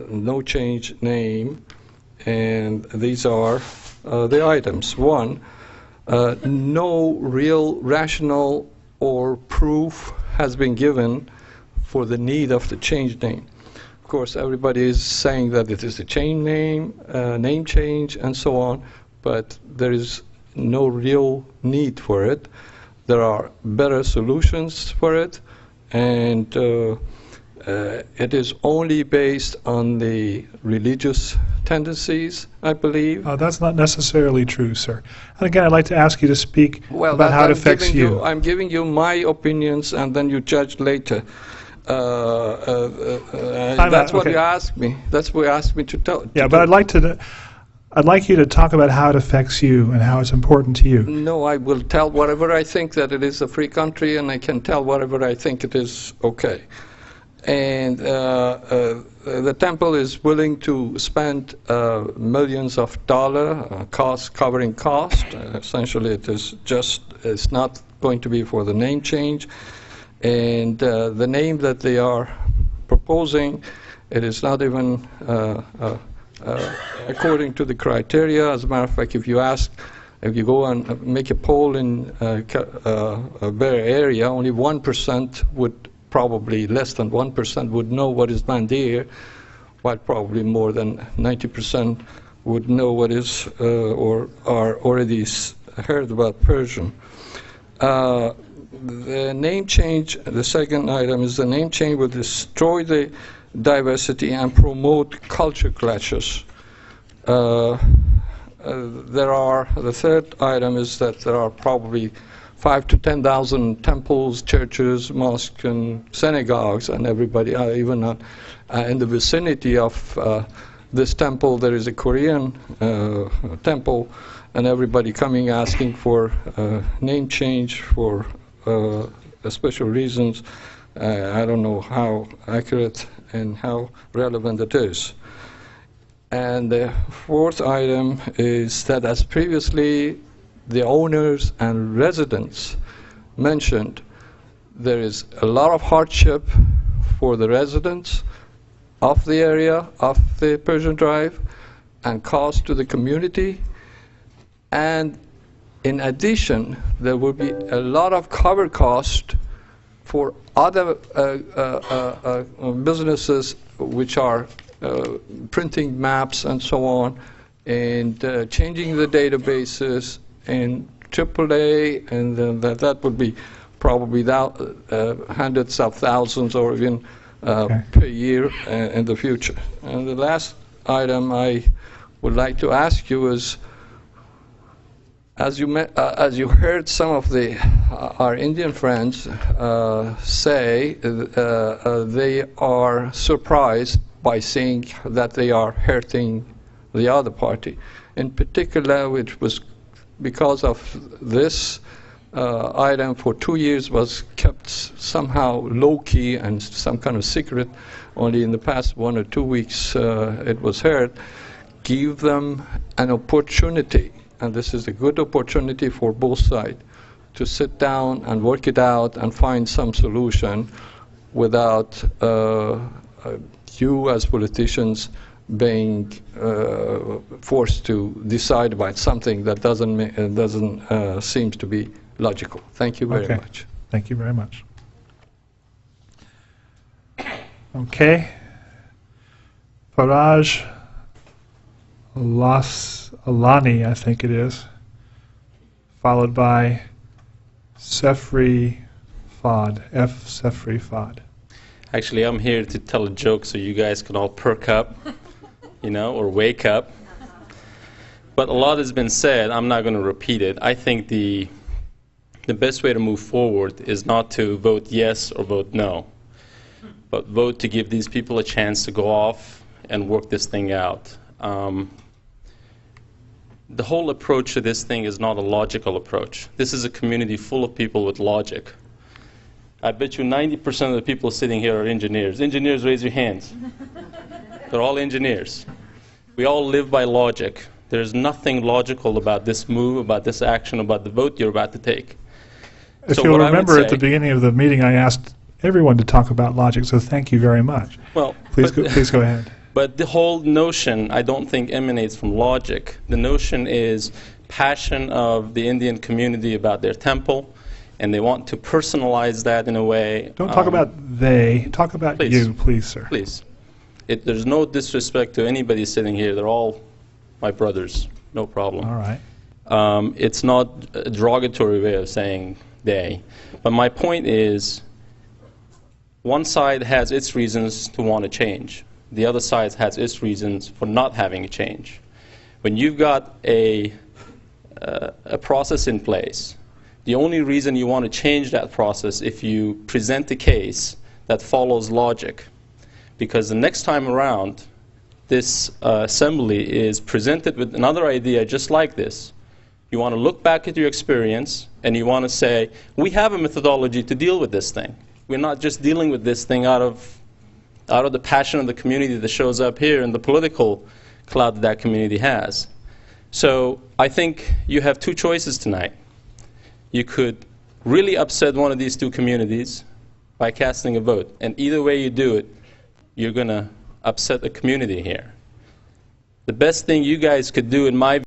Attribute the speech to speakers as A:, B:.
A: no change name, and these are the items. One, no real rationale or proof has been given for the need of the change name. Of course, everybody is saying that it is a change name, name change, and so on, but there is no real need for it. There are better solutions for it, and it is only based on the religious tendencies, I believe.
B: That's not necessarily true, sir. And again, I'd like to ask you to speak about how it affects you.
A: I'm giving you my opinions, and then you judge later. That's what you asked me. That's what you asked me to tell.
B: Yeah, but I'd like you to talk about how it affects you and how it's important to you.
A: No, I will tell whatever I think that it is a free country, and I can tell whatever I think it is okay. And the temple is willing to spend millions of dollars, covering cost. Essentially, it's not going to be for the name change. And the name that they are proposing, it is not even according to the criteria. As a matter of fact, if you go and make a poll in a Bay Area, only 1% would, probably less than 1% would know what is Mandir, while probably more than 90% would know what is or are already heard about Persian. The name change, the second item is the name change will destroy the diversity and promote culture clashes. The third item is that there are probably 5,000 to 10,000 temples, churches, mosques, and synagogues, and everybody, even in the vicinity of this temple, there is a Korean temple, and everybody coming asking for name change for special reasons. I don't know how accurate and how relevant it is. And the fourth item is that, as previously the owners and residents mentioned, there is a lot of hardship for the residents of the area, of the Persian Drive, and cost to the community. And in addition, there will be a lot of cover cost for other businesses which are printing maps and so on, and changing the databases, and AAA, and then that would be probably hundreds of thousands or even per year in the future. And the last item I would like to ask you is, as you heard some of our Indian friends say, they are surprised by seeing that they are hurting the other party. In particular, which was because of this item for 2 years was kept somehow low-key and some kind of secret. Only in the past 1 or 2 weeks it was heard. Give them an opportunity, and this is a good opportunity for both sides, to sit down and work it out and find some solution without you as politicians being forced to decide about something that doesn't seem to be logical. Thank you very much.
B: Thank you very much. Okay. Faraj Alani, I think it is, followed by Sefri Fad, F. Sefri Fad.
C: Actually, I'm here to tell a joke so you guys can all perk up, or wake up. But a lot has been said. I'm not going to repeat it. I think the best way to move forward is not to vote yes or vote no, but vote to give these people a chance to go off and work this thing out. The whole approach to this thing is not a logical approach. This is a community full of people with logic. I bet you 90% of the people sitting here are engineers. Engineers, raise your hands. They're all engineers. We all live by logic. There's nothing logical about this move, about this action, about the vote you're about to take.
B: If you'll remember, at the beginning of the meeting, I asked everyone to talk about logic, so thank you very much.
C: Well,
B: Please go ahead.
C: But the whole notion, I don't think, emanates from logic. The notion is passion of the Indian community about their temple, and they want to personalize that in a way.
B: Don't talk about they. Talk about
C: please.
B: you, please, sir.
C: Please. There's no disrespect to anybody sitting here. They're all my brothers. No problem.
B: All right.
C: It's not a derogatory way of saying they. But my point is, one side has its reasons to want to change. The other side has its reasons for not having a change. When you've got a process in place, the only reason you want to change that process if you present a case that follows logic. Because the next time around, this assembly is presented with another idea just like this. You want to look back at your experience, and you want to say, we have a methodology to deal with this thing. We're not just dealing with this thing out of the passion of the community that shows up here and the political clout that community has. So I think you have two choices tonight. You could really upset one of these two communities by casting a vote. And either way you do it, you're going to upset the community here. The best thing you guys could do, in my view,